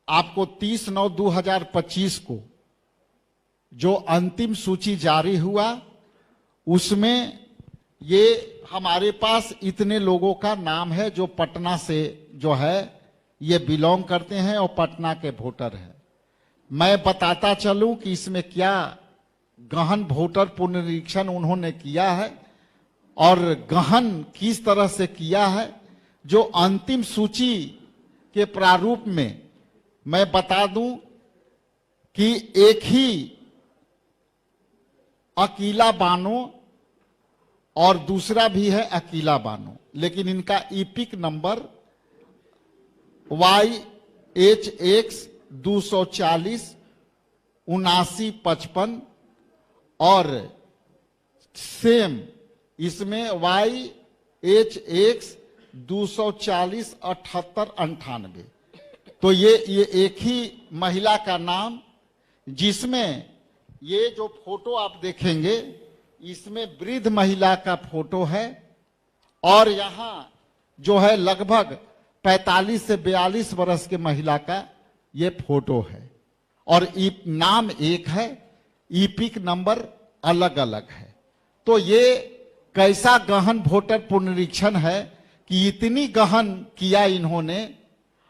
आपको 30/9/2025 को जो अंतिम सूची जारी हुआ उसमें ये हमारे पास इतने लोगों का नाम है जो पटना से जो है ये बिलोंग करते हैं और पटना के वोटर हैं। मैं बताता चलूं कि इसमें क्या गहन वोटर पुनरीक्षण उन्होंने किया है और गहन किस तरह से किया है। जो अंतिम सूची के प्रारूप में मैं बता दूं कि एक ही अकीला बानो और दूसरा भी है अकीला बानो, लेकिन इनका ईपिक नंबर YHX 240 7955 और सेम इसमें YHX 240 78 98। तो ये एक ही महिला का नाम, जिसमें ये जो फोटो आप देखेंगे इसमें वृद्ध महिला का फोटो है और यहाँ जो है लगभग 45 से 42 वर्ष के महिला का ये फोटो है और नाम एक है, ईपिक नंबर अलग अलग है। तो ये कैसा गहन वोटर पुनरीक्षण है कि इतनी गहन किया इन्होंने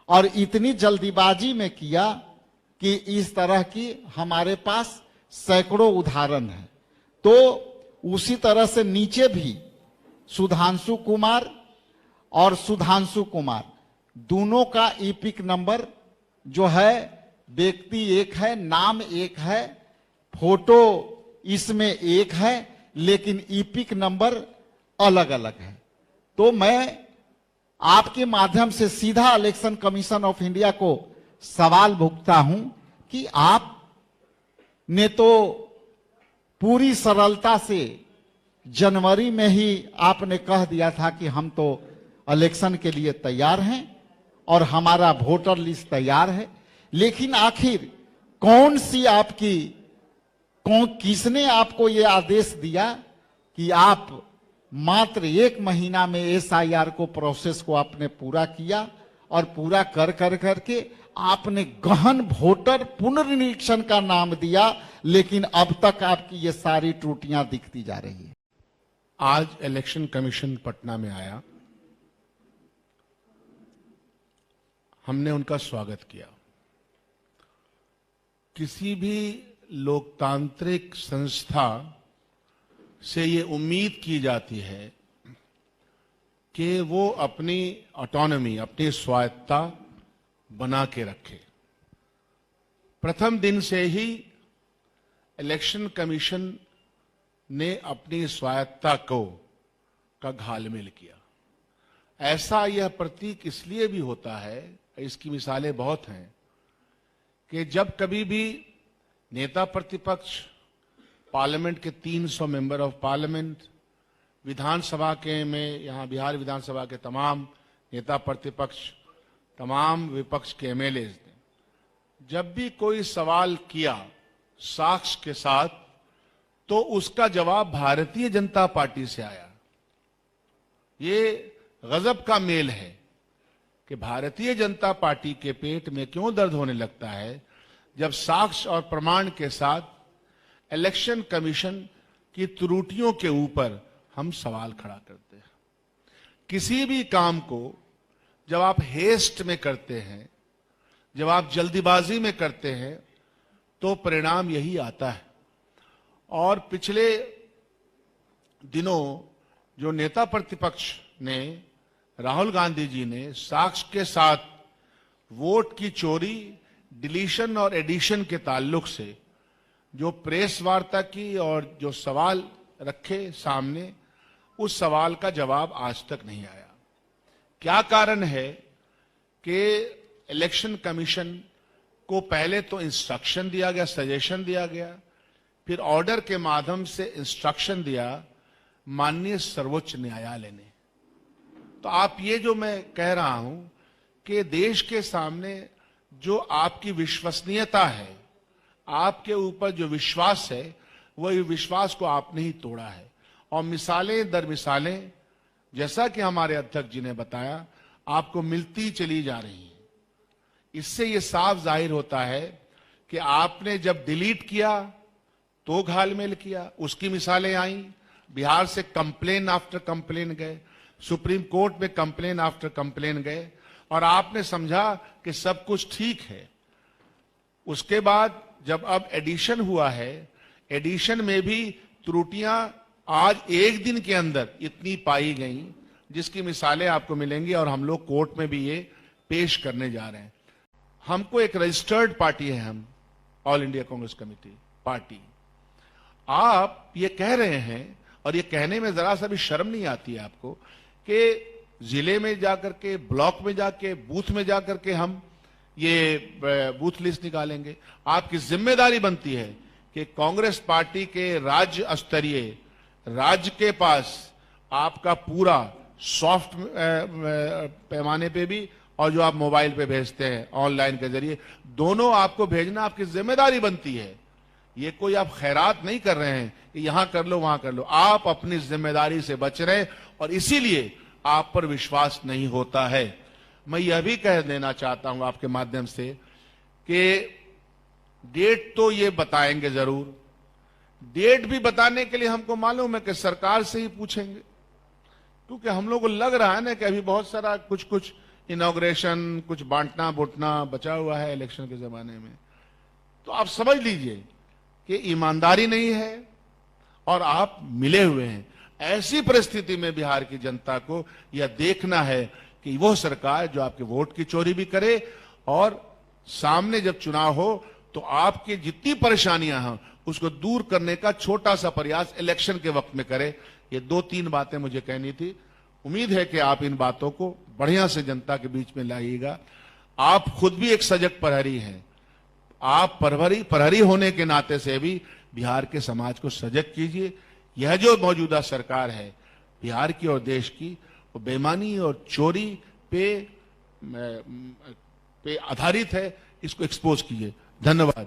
और इतनी जल्दीबाजी में किया कि इस तरह की हमारे पास सैकड़ों उदाहरण हैं। तो उसी तरह से नीचे भी सुधांशु कुमार और सुधांशु कुमार दोनों का ईपिक नंबर जो है व्यक्ति एक है, नाम एक है, फोटो इसमें एक है, लेकिन ईपिक नंबर अलग अलग है। तो मैं आपके माध्यम से सीधा इलेक्शन कमीशन ऑफ इंडिया को सवाल भुगता हूं कि आप ने तो पूरी सरलता से जनवरी में ही आपने कह दिया था कि हम तो इलेक्शन के लिए तैयार हैं और हमारा वोटर लिस्ट तैयार है, लेकिन आखिर किसने आपको ये आदेश दिया कि आप मात्र 1 महीना में SIR को प्रोसेस को आपने पूरा किया और पूरा करके आपने गहन वोटर पुनर्निरीक्षण का नाम दिया, लेकिन अब तक आपकी ये सारी त्रुटियां दिखती जा रही है। आज इलेक्शन कमीशन पटना में आया, हमने उनका स्वागत किया। किसी भी लोकतांत्रिक संस्था से ये उम्मीद की जाती है कि वो अपनी ऑटोनॉमी, अपनी स्वायत्ता बना के रखे। प्रथम दिन से ही इलेक्शन कमीशन ने अपनी स्वायत्ता का घालमेल किया। ऐसा यह प्रतीक इसलिए भी होता है, इसकी मिसालें बहुत हैं, कि जब कभी भी नेता प्रतिपक्ष, पार्लियामेंट के 300 मेंबर ऑफ पार्लियामेंट, विधानसभा के में यहाँ बिहार विधानसभा के तमाम नेता प्रतिपक्ष, तमाम विपक्ष के MLAs ने जब भी कोई सवाल किया साक्ष्य के साथ, तो उसका जवाब भारतीय जनता पार्टी से आया। ये गजब का मेल है कि भारतीय जनता पार्टी के पेट में क्यों दर्द होने लगता है जब साक्ष्य और प्रमाण के साथ इलेक्शन कमीशन की त्रुटियों के ऊपर हम सवाल खड़ा करते हैं। किसी भी काम को जब आप हेस्ट में करते हैं, जब आप जल्दीबाजी में करते हैं, तो परिणाम यही आता है। और पिछले दिनों जो नेता प्रतिपक्ष ने, राहुल गांधी जी ने साक्ष्य के साथ वोट की चोरी, डिलीशन और एडिशन के ताल्लुक से जो प्रेस वार्ता की और जो सवाल रखे सामने, उस सवाल का जवाब आज तक नहीं आया। क्या कारण है कि इलेक्शन कमीशन को पहले तो इंस्ट्रक्शन दिया गया, सजेशन दिया गया, फिर ऑर्डर के माध्यम से इंस्ट्रक्शन दिया माननीय सर्वोच्च न्यायालय ने। तो आप ये जो मैं कह रहा हूं कि देश के सामने जो आपकी विश्वसनीयता है, आपके ऊपर जो विश्वास है, वही विश्वास को आपने ही तोड़ा है। और मिसालें दर मिसालें, जैसा कि हमारे अध्यक्ष जी ने बताया, आपको मिलती चली जा रही हैं। इससे ये साफ जाहिर होता है कि आपने जब डिलीट किया तो घालमेल किया। उसकी मिसालें आई, बिहार से कंप्लेन आफ्टर कंप्लेन गए, सुप्रीम कोर्ट में कंप्लेन आफ्टर कंप्लेन गए और आपने समझा कि सब कुछ ठीक है। उसके बाद जब अब एडिशन हुआ है, एडिशन में भी त्रुटियां आज एक दिन के अंदर इतनी पाई गई जिसकी मिसालें आपको मिलेंगी और हम लोग कोर्ट में भी ये पेश करने जा रहे हैं। हमको एक रजिस्टर्ड पार्टी है, हम all India Congress committee party. आप ये कह रहे हैं और ये कहने में जरा सा भी शर्म नहीं आती है आपको कि जिले में जाकर के, ब्लॉक में जाके, बूथ में जाकर के हम ये बूथ लिस्ट निकालेंगे। आपकी जिम्मेदारी बनती है कि कांग्रेस पार्टी के राज्य स्तरीय, राज्य के पास आपका पूरा सॉफ्ट पैमाने पे भी और जो आप मोबाइल पे भेजते हैं ऑनलाइन के जरिए, दोनों आपको भेजना आपकी जिम्मेदारी बनती है। ये कोई आप खैरात नहीं कर रहे हैं कि यहां कर लो वहां कर लो, आप अपनी जिम्मेदारी से बच रहे और इसीलिए आप पर विश्वास नहीं होता है। मैं यह भी कह देना चाहता हूं आपके माध्यम से कि डेट तो ये बताएंगे जरूर, डेट भी बताने के लिए हमको मालूम है कि सरकार से ही पूछेंगे, क्योंकि हम लोग को लग रहा है ना कि अभी बहुत सारा कुछ इनॉग्रेशन, कुछ बांटना बुटना बचा हुआ है इलेक्शन के जमाने में। तो आप समझ लीजिए कि ईमानदारी नहीं है और आप मिले हुए हैं। ऐसी परिस्थिति में बिहार की जनता को यह देखना है कि वो सरकार जो आपके वोट की चोरी भी करे और सामने जब चुनाव हो तो आपकी जितनी परेशानियां हैं उसको दूर करने का छोटा सा प्रयास इलेक्शन के वक्त में करे। ये 2-3 बातें मुझे कहनी थी। उम्मीद है कि आप इन बातों को बढ़िया से जनता के बीच में लाइएगा। आप खुद भी एक सजग प्रहरी हैं, आप प्रहरी होने के नाते से भी बिहार के समाज को सजग कीजिए। यह जो मौजूदा सरकार है बिहार की और देश की, वो बेईमानी और चोरी पे आधारित है, इसको एक्सपोज कीजिए। धन्यवाद।